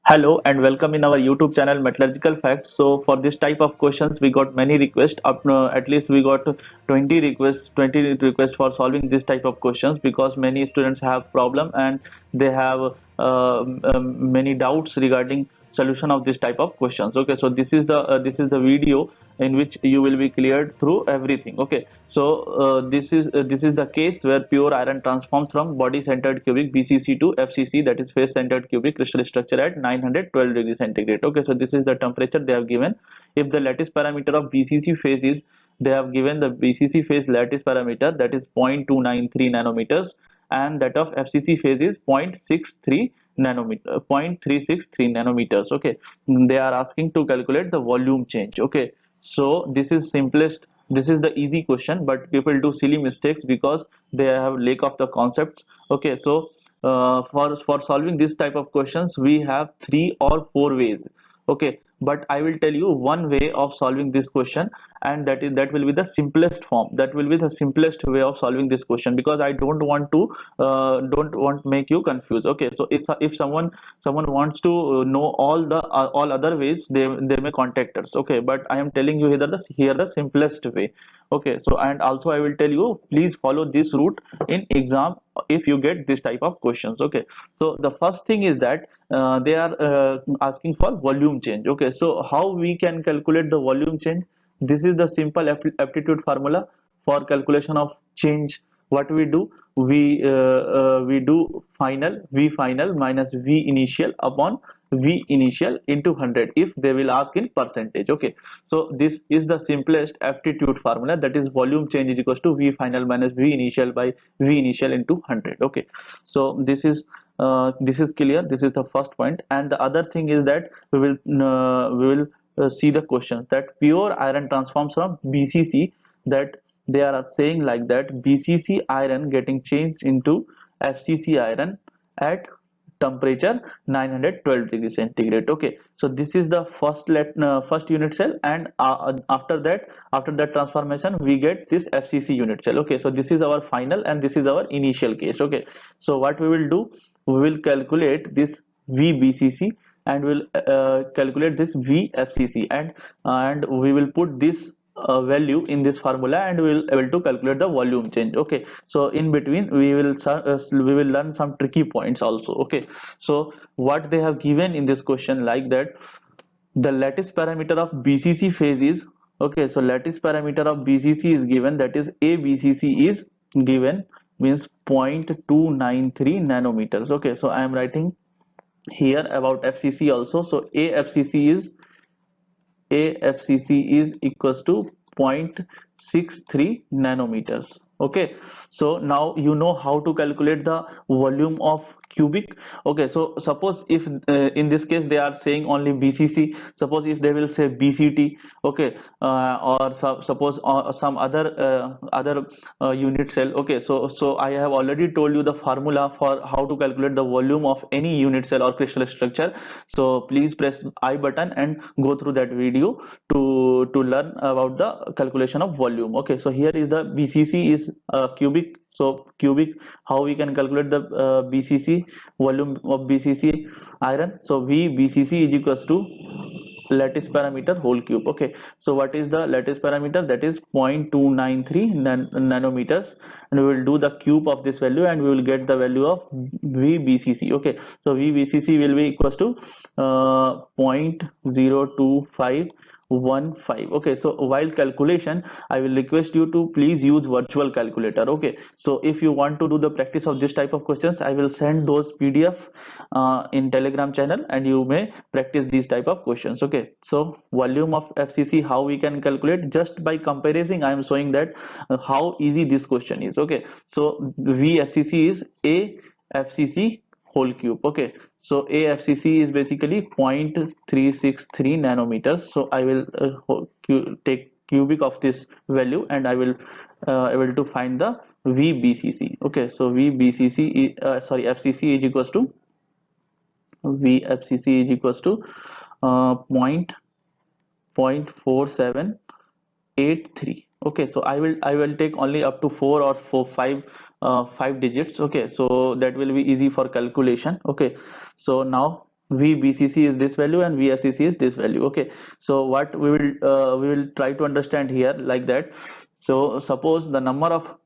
Hello and welcome in our YouTube channel Metallurgical Facts. So for this type of questions, we got many requests. At least we got 20 requests for solving this type of questions because many students have problem and they have many doubts regarding solution of this type of questions. Okay, so this is the video in which you will be cleared through everything. Okay, so this is the case where pure iron transforms from body centered cubic BCC to FCC, that is face centered cubic crystal structure at 912 degrees centigrade. Okay, so this is the temperature they have given. If the lattice parameter of BCC phase is, they have given the BCC phase lattice parameter, that is 0.293 nanometers, and that of FCC phase is 0.63 nanometer, 0.363 nanometers. Okay, they are asking to calculate the volume change. Okay, so this is the easy question, but people do silly mistakes because they have lack of the concepts. Okay, so for solving this type of questions we have 3 or 4 ways. Okay, but I will tell you one way of solving this question, and that will be the simplest form, that will be the simplest way of solving this question, because I don't want make you confused. Okay, so if someone wants to know all other ways, they may contact us. Okay, but I am telling you here the simplest way. Okay, so and also I will tell you, please follow this route in exam if you get this type of questions. Okay, so the first thing is that they are asking for volume change. Okay, so how we can calculate the volume change? This is the simple aptitude formula for calculation of change. What we do, we do final v final minus v initial upon v initial into 100 if they will ask in percentage. Okay, so this is the simplest aptitude formula, that is volume change is equals to v final minus v initial by v initial into 100. Okay, so this is clear. This is the first point, and the other thing is that we will see the questions that pure iron transforms from BCC, that they are saying like that BCC iron getting changed into FCC iron at temperature 912 degrees centigrade. Okay, so this is the first unit cell, and after that transformation we get this FCC unit cell. Okay, so this is our final and this is our initial case. Okay, so what we will do, we will calculate this VBCC and will calculate this VFCC, and we will put this value in this formula and we will able to calculate the volume change. Okay, so in between we will learn some tricky points also. Okay, so what they have given in this question like that, the lattice parameter of BCC phase is, okay, so lattice parameter of BCC is given, that is ABCC is given, means 0.293 nanometers. Okay, so I am writing here about FCC also. So AFCC is equals to 0.63 nanometers. Okay, so now you know how to calculate the volume of cubic. Okay, so suppose if in this case they are saying only BCC, suppose if they will say BCT. Okay, or suppose some other unit cell. Okay, so I have already told you the formula for how to calculate the volume of any unit cell or crystal structure. So please press I button and go through that video to learn about the calculation of volume. Okay, so here is the BCC is cubic. So cubic, how we can calculate the BCC volume of BCC iron? So VBCC is equals to lattice parameter whole cube. Okay, so what is the lattice parameter? That is 0.293 nanometers, and we will do the cube of this value and we will get the value of VBCC. Okay, so VBCC will be equals to 0.02515. Okay, so while calculation I will request you to please use virtual calculator. Okay, so if you want to do the practice of this type of questions, I will send those PDF in Telegram channel and you may practice these type of questions. Okay, so volume of FCC, how we can calculate? Just by comparison I am showing that how easy this question is. Okay, so VFCC is AFCC whole cube. Okay, so AFCC is basically 0.363 nanometers. So I will take cubic of this value and I will able to find the VBCC. Okay, so VBCC sorry, FCC is equals to VFCC is equals to point 0.4783. Okay, so I will take only up to 5 digits. Okay, so that will be easy for calculation. Okay, so now VBCC is this value and VFCC is this value. Okay, so what we will try to understand here like that. So suppose the number of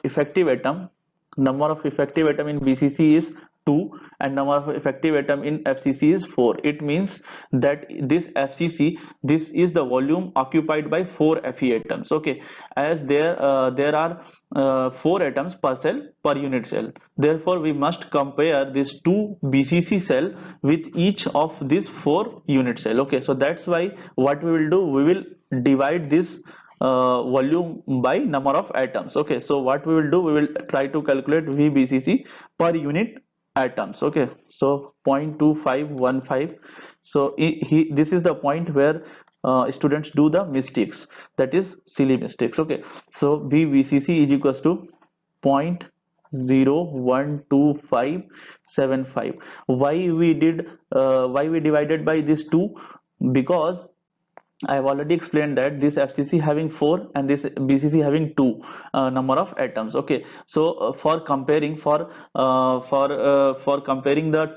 effective atom in BCC is 2 and number of effective atom in FCC is 4. It means that this FCC, this is the volume occupied by 4 Fe atoms. Okay, as there are 4 atoms per cell per unit cell. Therefore, we must compare this 2 BCC cell with each of these 4 unit cell. Okay, so that's why what we will do, we will divide this volume by number of atoms. Okay, so what we will do, we will try to calculate VBCC per unit atoms. Okay, so 0.2515. So this is the point where students do the mistakes, that is silly mistakes. Okay, so VBCC is equals to 0.012575. Why we divided by this 2? Because I have already explained that this FCC having 4 and this BCC having 2 number of atoms. Okay, so for comparing the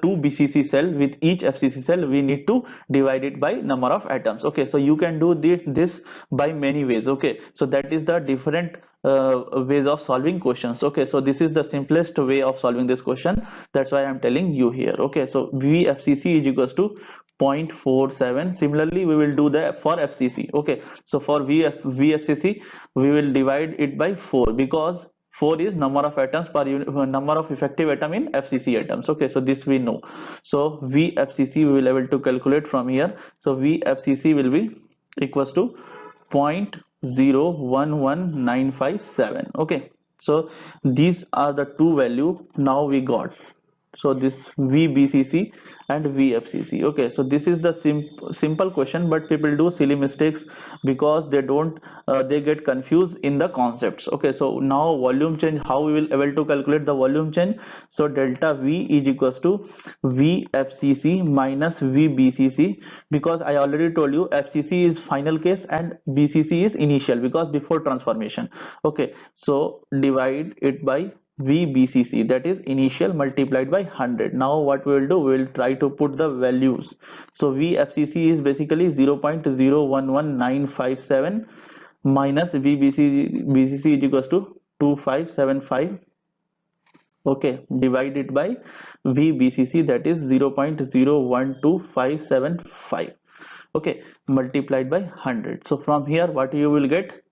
2 BCC cell with each FCC cell, we need to divide it by number of atoms. Okay, so you can do this by many ways. Okay, so that is the different ways of solving questions. Okay, so this is the simplest way of solving this question. That's why I'm telling you here. Okay, so VFCC is equals to 0.47. Similarly, we will do that for FCC. Okay, so for VFCC, we will divide it by 4 because 4 is number of atoms per unit, number of effective atom in FCC atoms. Okay, so this we know. So VFCC we will able to calculate from here. So VFCC will be equals to 0.011957. Okay, so these are the two value now we got. So this VBCC and VFCC. Okay, so this is the simple question, but people do silly mistakes because they don't they get confused in the concepts. Okay, so now volume change, how we will able to calculate the volume change? So delta V is equals to VFCC minus VBCC, because I already told you FCC is final case and BCC is initial because before transformation. Okay, so divide it by VBCC, that is initial, multiplied by 100. Now what we will do, we will try to put the values. So VFCC is basically 0.011957 minus BCC is equals to 2575. Okay, divided by VBCC, that is 0.012575. Okay, multiplied by 100. So from here what you will get?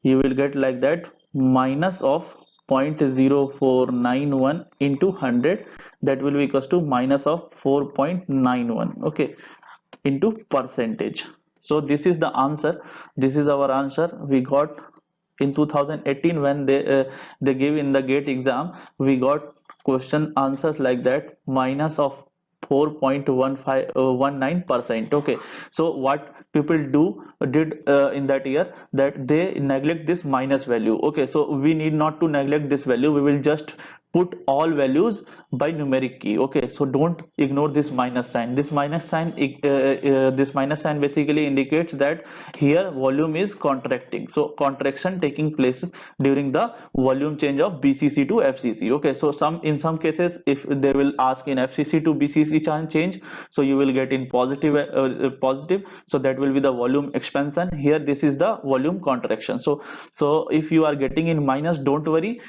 You will get like that, minus of 0.0491 into 100, that will be equals to minus of 4.91. okay, into percentage. So this is the answer. This is our answer we got in 2018 when they gave in the GATE exam. We got question answers like that, minus of 4.19%. okay, so what people did in that year, that they neglect this minus value. Okay, so we need not to neglect this value, we will just put all values by numeric key. Okay, so don't ignore this minus sign. This minus sign basically indicates that here volume is contracting, so contraction taking place during the volume change of BCC to FCC. okay, so in some cases if they will ask in FCC to BCC change, so you will get in positive, so that will be the volume expansion. Here this is the volume contraction. So if you are getting in minus, don't worry,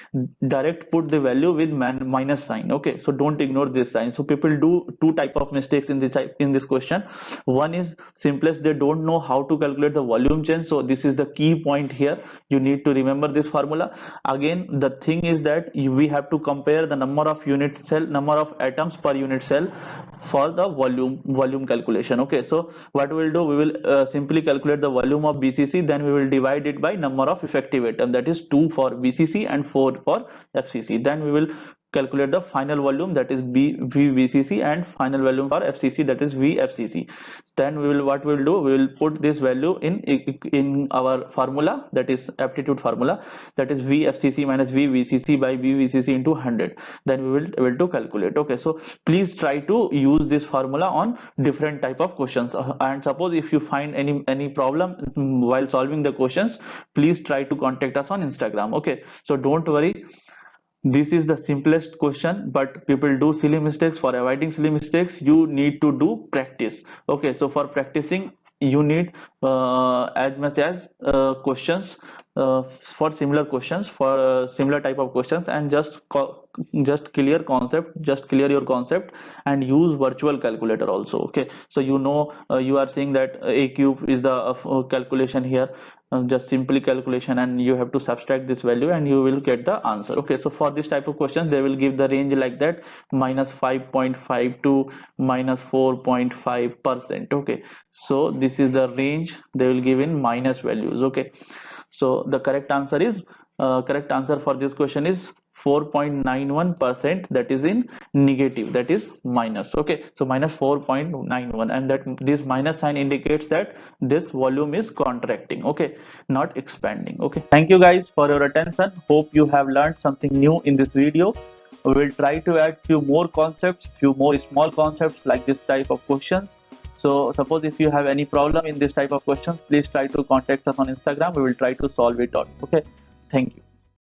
direct put the value with minus sign. okay, so don't ignore this sign. So people do two type of mistakes in this question. One is simplest, they don't know how to calculate the volume change. So this is the key point here, you need to remember this formula. Again, the thing is that we have to compare the number of unit cell, number of atoms per unit cell for the volume calculation. okay, so what we will do, we will simply calculate the volume of BCC, then we will divide it by number of effective atom, that is 2 for BCC and 4 for FCC. Then we will calculate the final volume, that is VBCC, and final volume for FCC, that is VFCC. Then what we will do, we will put this value in our formula, that is aptitude formula, that is VFCC minus VBCC by VBCC into 100. Then we will able to calculate. okay, so please try to use this formula on different type of questions. And suppose if you find any problem while solving the questions, please try to contact us on Instagram. okay, so don't worry, This is the simplest question, but people do silly mistakes. For avoiding silly mistakes, you need to do practice. Okay, so for practicing, you need as much as questions for similar questions, for similar type of questions, and just clear concept, just clear your concept, and use virtual calculator also. Okay, so you are saying that a cube is the calculation here. Just simply calculation, and you have to subtract this value and you will get the answer. Okay, so for this type of questions they will give the range like that, -5.5 to -4.5%. Okay, so this is the range they will give in minus values. Okay, so the correct answer for this question is 4.91%, that is in negative, that is minus. Okay, so -4.91, and that this minus sign indicates that this volume is contracting, okay, not expanding. Okay, thank you guys for your attention. Hope you have learned something new in this video. We will try to add few more concepts, few more small concepts like this type of questions. So suppose if you have any problem in this type of questions, please try to contact us on Instagram. We will try to solve it out. Okay, thank you.